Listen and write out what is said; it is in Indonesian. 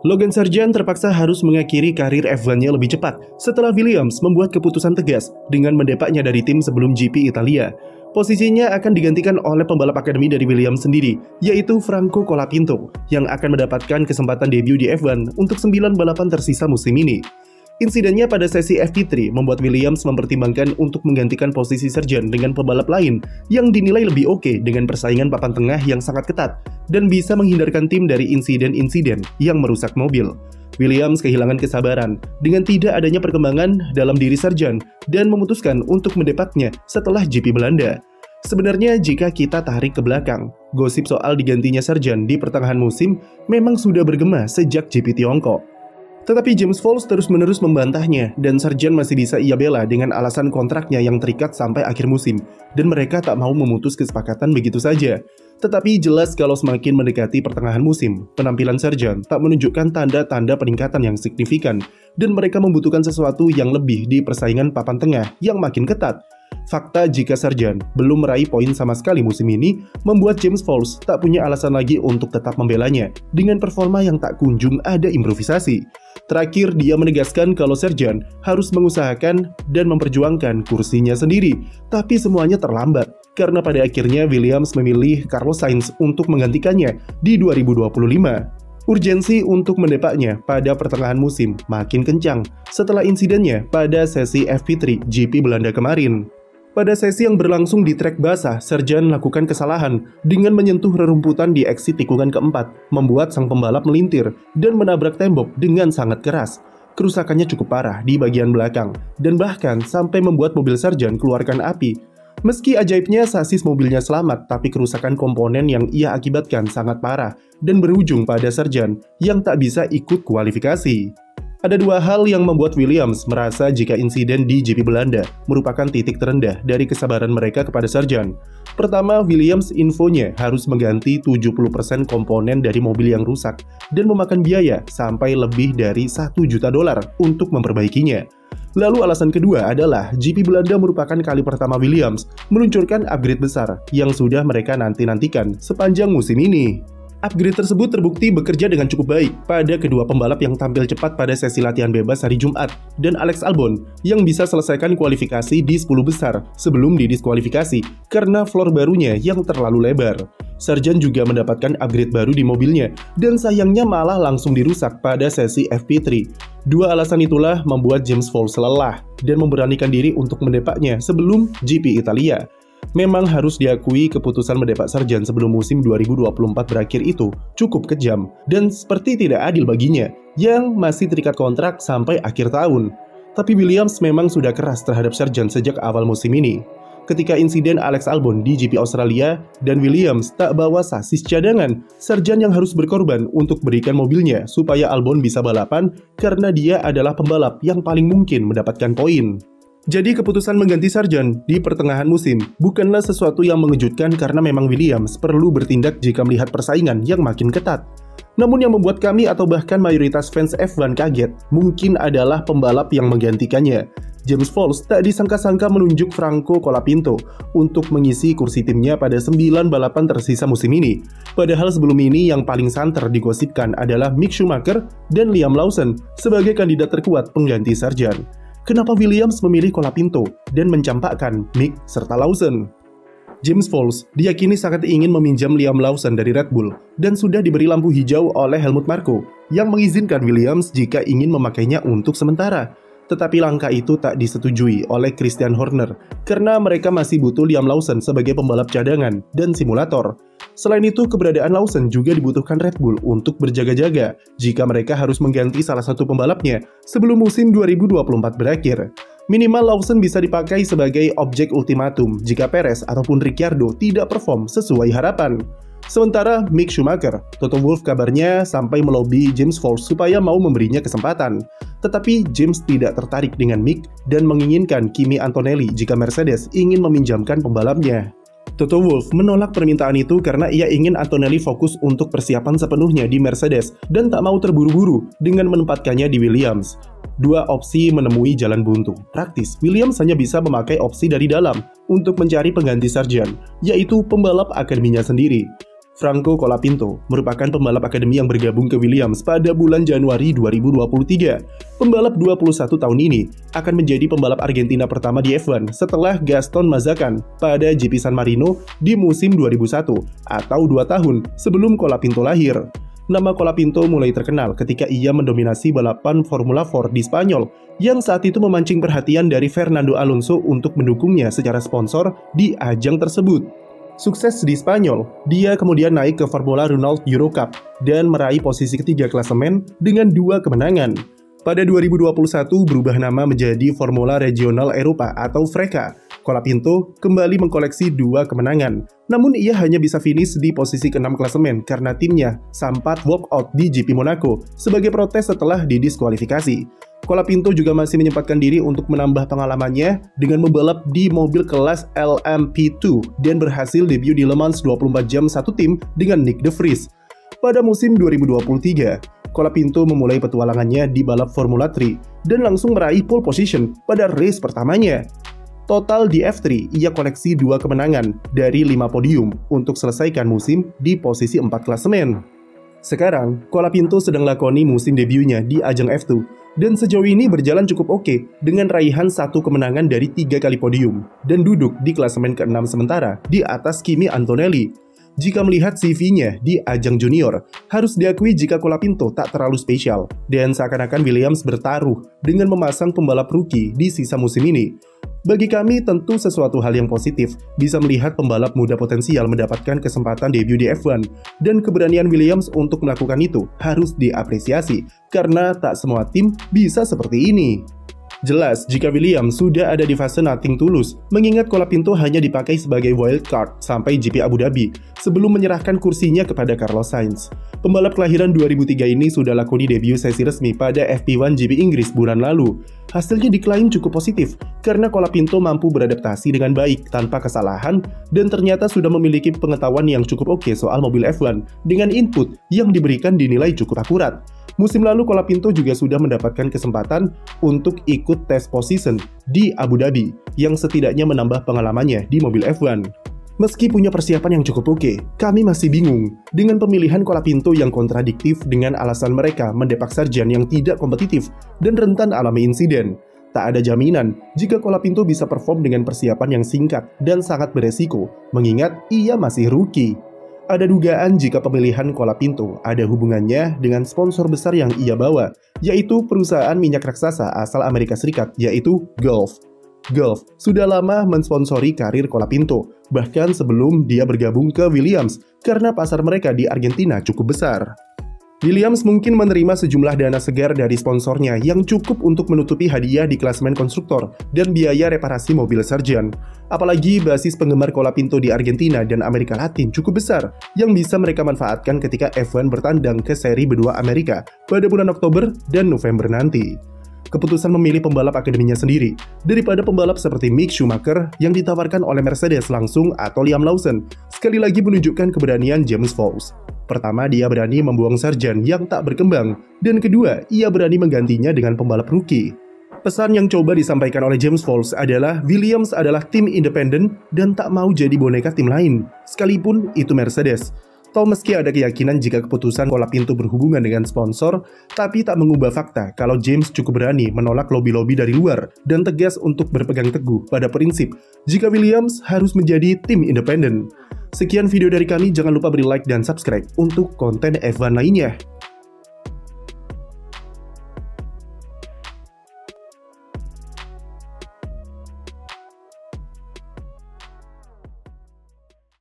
Logan Sargeant terpaksa harus mengakhiri karir F1-nya lebih cepat setelah Williams membuat keputusan tegas dengan mendepaknya dari tim sebelum GP Italia. Posisinya akan digantikan oleh pembalap akademi dari Williams sendiri, yaitu Franco Colapinto, yang akan mendapatkan kesempatan debut di F1 untuk 9 balapan tersisa musim ini. Insidennya pada sesi FP3 membuat Williams mempertimbangkan untuk menggantikan posisi Sargeant dengan pembalap lain yang dinilai lebih oke dengan persaingan papan tengah yang sangat ketat dan bisa menghindarkan tim dari insiden-insiden yang merusak mobil. Williams kehilangan kesabaran dengan tidak adanya perkembangan dalam diri Sargeant dan memutuskan untuk mendepaknya setelah GP Belanda. Sebenarnya jika kita tarik ke belakang, gosip soal digantinya Sargeant di pertengahan musim memang sudah bergema sejak GP Tiongkok. Tetapi James Vowles terus-menerus membantahnya dan Sargeant masih bisa ia bela dengan alasan kontraknya yang terikat sampai akhir musim dan mereka tak mau memutus kesepakatan begitu saja. Tetapi jelas kalau semakin mendekati pertengahan musim, penampilan Sargeant tak menunjukkan tanda-tanda peningkatan yang signifikan dan mereka membutuhkan sesuatu yang lebih di persaingan papan tengah yang makin ketat. Fakta jika Sargeant belum meraih poin sama sekali musim ini membuat James Vowles tak punya alasan lagi untuk tetap membelanya dengan performa yang tak kunjung ada improvisasi. Terakhir, dia menegaskan kalau Sargeant harus mengusahakan dan memperjuangkan kursinya sendiri, tapi semuanya terlambat karena pada akhirnya Williams memilih Carlos Sainz untuk menggantikannya di 2025. Urgensi untuk mendepaknya pada pertengahan musim makin kencang setelah insidennya pada sesi FP3 GP Belanda kemarin. Pada sesi yang berlangsung di trek basah, Sargeant melakukan kesalahan dengan menyentuh rerumputan di exit tikungan keempat, membuat sang pembalap melintir dan menabrak tembok dengan sangat keras. Kerusakannya cukup parah di bagian belakang, dan bahkan sampai membuat mobil Sargeant keluarkan api. Meski ajaibnya sasis mobilnya selamat, tapi kerusakan komponen yang ia akibatkan sangat parah dan berujung pada Sargeant yang tak bisa ikut kualifikasi. Ada dua hal yang membuat Williams merasa jika insiden di GP Belanda merupakan titik terendah dari kesabaran mereka kepada Sargeant. Pertama, Williams infonya harus mengganti 70% komponen dari mobil yang rusak dan memakan biaya sampai lebih dari $1 juta untuk memperbaikinya. Lalu alasan kedua adalah GP Belanda merupakan kali pertama Williams meluncurkan upgrade besar yang sudah mereka nanti-nantikan sepanjang musim ini. Upgrade tersebut terbukti bekerja dengan cukup baik pada kedua pembalap yang tampil cepat pada sesi latihan bebas hari Jumat dan Alex Albon yang bisa selesaikan kualifikasi di 10 besar sebelum didiskualifikasi karena floor barunya yang terlalu lebar. Sargeant juga mendapatkan upgrade baru di mobilnya dan sayangnya malah langsung dirusak pada sesi FP3. Dua alasan itulah membuat James Vowles lelah dan memberanikan diri untuk mendepaknya sebelum GP Italia. Memang harus diakui keputusan mendepak Sargeant sebelum musim 2024 berakhir itu cukup kejam dan seperti tidak adil baginya yang masih terikat kontrak sampai akhir tahun. Tapi Williams memang sudah keras terhadap Sargeant sejak awal musim ini. Ketika insiden Alex Albon di GP Australia dan Williams tak bawa sasis cadangan, Sargeant yang harus berkorban untuk berikan mobilnya supaya Albon bisa balapan karena dia adalah pembalap yang paling mungkin mendapatkan poin. Jadi keputusan mengganti Sargeant di pertengahan musim bukanlah sesuatu yang mengejutkan karena memang Williams perlu bertindak jika melihat persaingan yang makin ketat. Namun yang membuat kami atau bahkan mayoritas fans F1 kaget mungkin adalah pembalap yang menggantikannya. James Vowles tak disangka-sangka menunjuk Franco Colapinto untuk mengisi kursi timnya pada 9 balapan tersisa musim ini. Padahal sebelum ini yang paling santer digosipkan adalah Mick Schumacher dan Liam Lawson sebagai kandidat terkuat pengganti Sargeant. Kenapa Williams memilih Colapinto dan mencampakkan Mick serta Lawson? James Vowles diyakini sangat ingin meminjam Liam Lawson dari Red Bull dan sudah diberi lampu hijau oleh Helmut Marko yang mengizinkan Williams jika ingin memakainya untuk sementara. Tetapi langkah itu tak disetujui oleh Christian Horner karena mereka masih butuh Liam Lawson sebagai pembalap cadangan dan simulator. Selain itu, keberadaan Lawson juga dibutuhkan Red Bull untuk berjaga-jaga jika mereka harus mengganti salah satu pembalapnya sebelum musim 2024 berakhir. Minimal Lawson bisa dipakai sebagai objek ultimatum jika Perez ataupun Ricciardo tidak perform sesuai harapan. Sementara Mick Schumacher, Toto Wolff kabarnya sampai melobi James Vowles supaya mau memberinya kesempatan. Tetapi James tidak tertarik dengan Mick dan menginginkan Kimi Antonelli jika Mercedes ingin meminjamkan pembalapnya. Toto Wolff menolak permintaan itu karena ia ingin Antonelli fokus untuk persiapan sepenuhnya di Mercedes dan tak mau terburu-buru dengan menempatkannya di Williams. Dua opsi menemui jalan buntu. Praktis, Williams hanya bisa memakai opsi dari dalam untuk mencari pengganti Sargeant, yaitu pembalap akademinya sendiri. Franco Colapinto merupakan pembalap akademi yang bergabung ke Williams pada bulan Januari 2023. Pembalap 21 tahun ini akan menjadi pembalap Argentina pertama di F1 setelah Gaston Mazakan pada GP San Marino di musim 2001 atau 2 tahun sebelum Colapinto lahir. Nama Colapinto mulai terkenal ketika ia mendominasi balapan Formula 4 di Spanyol yang saat itu memancing perhatian dari Fernando Alonso untuk mendukungnya secara sponsor di ajang tersebut. Sukses di Spanyol, dia kemudian naik ke Formula Renault Euro Cup dan meraih posisi ketiga klasemen dengan 2 kemenangan. Pada 2021 berubah nama menjadi Formula Regional Eropa atau FRECA. Colapinto kembali mengkoleksi 2 kemenangan, namun ia hanya bisa finish di posisi ke-6 klasemen karena timnya sempat walk out di GP Monaco sebagai protes setelah didiskualifikasi. Colapinto juga masih menyempatkan diri untuk menambah pengalamannya dengan membalap di mobil kelas LMP2 dan berhasil debut di Le Mans 24 jam 1 tim dengan Nyck de Vries. Pada musim 2023, Colapinto memulai petualangannya di balap Formula 3 dan langsung meraih pole position pada race pertamanya. Total di F3, ia koleksi 2 kemenangan dari 5 podium untuk selesaikan musim di posisi 4 klasemen. Sekarang, Colapinto sedang lakoni musim debutnya di ajang F2 dan sejauh ini berjalan cukup oke dengan raihan 1 kemenangan dari 3 kali podium dan duduk di klasemen ke-6 sementara di atas Kimi Antonelli. Jika melihat CV-nya di ajang junior, harus diakui jika Colapinto tak terlalu spesial dan seakan-akan Williams bertaruh dengan memasang pembalap rookie di sisa musim ini. Bagi kami tentu sesuatu hal yang positif bisa melihat pembalap muda potensial mendapatkan kesempatan debut di F1 dan keberanian Williams untuk melakukan itu harus diapresiasi karena tak semua tim bisa seperti ini. Jelas jika Williams sudah ada di fase nothing tulus, mengingat Colapinto hanya dipakai sebagai wild card sampai GP Abu Dhabi sebelum menyerahkan kursinya kepada Carlos Sainz. Pembalap kelahiran 2003 ini sudah lakoni debut sesi resmi pada FP1 GP Inggris bulan lalu. Hasilnya diklaim cukup positif karena Colapinto mampu beradaptasi dengan baik tanpa kesalahan dan ternyata sudah memiliki pengetahuan yang cukup oke soal mobil F1 dengan input yang diberikan dinilai cukup akurat. Musim lalu Colapinto juga sudah mendapatkan kesempatan untuk ikut tes position di Abu Dhabi yang setidaknya menambah pengalamannya di mobil F1. Meski punya persiapan yang cukup oke, kami masih bingung dengan pemilihan Colapinto yang kontradiktif dengan alasan mereka mendepak Sargeant yang tidak kompetitif dan rentan alami insiden. Tak ada jaminan jika Colapinto bisa perform dengan persiapan yang singkat dan sangat beresiko, mengingat ia masih rookie. Ada dugaan jika pemilihan Colapinto ada hubungannya dengan sponsor besar yang ia bawa, yaitu perusahaan minyak raksasa asal Amerika Serikat, yaitu Gulf. Gulf sudah lama mensponsori karir Colapinto, bahkan sebelum dia bergabung ke Williams, karena pasar mereka di Argentina cukup besar. Williams mungkin menerima sejumlah dana segar dari sponsornya yang cukup untuk menutupi hadiah di klasemen konstruktor dan biaya reparasi mobil Sargeant. Apalagi basis penggemar Colapinto di Argentina dan Amerika Latin cukup besar yang bisa mereka manfaatkan ketika F1 bertandang ke seri benua Amerika pada bulan Oktober dan November nanti. Keputusan memilih pembalap akademinya sendiri daripada pembalap seperti Mick Schumacher yang ditawarkan oleh Mercedes langsung atau Liam Lawson sekali lagi menunjukkan keberanian James Vowles. Pertama, dia berani membuang Sargeant yang tak berkembang, dan kedua, ia berani menggantinya dengan pembalap rookie. Pesan yang coba disampaikan oleh James Vowles adalah Williams adalah tim independen dan tak mau jadi boneka tim lain, sekalipun itu Mercedes. Toh meski ada keyakinan jika keputusan Colapinto berhubungan dengan sponsor, tapi tak mengubah fakta kalau James cukup berani menolak lobi-lobi dari luar dan tegas untuk berpegang teguh pada prinsip jika Williams harus menjadi tim independen. Sekian video dari kami, jangan lupa beri like dan subscribe untuk konten F1 lainnya.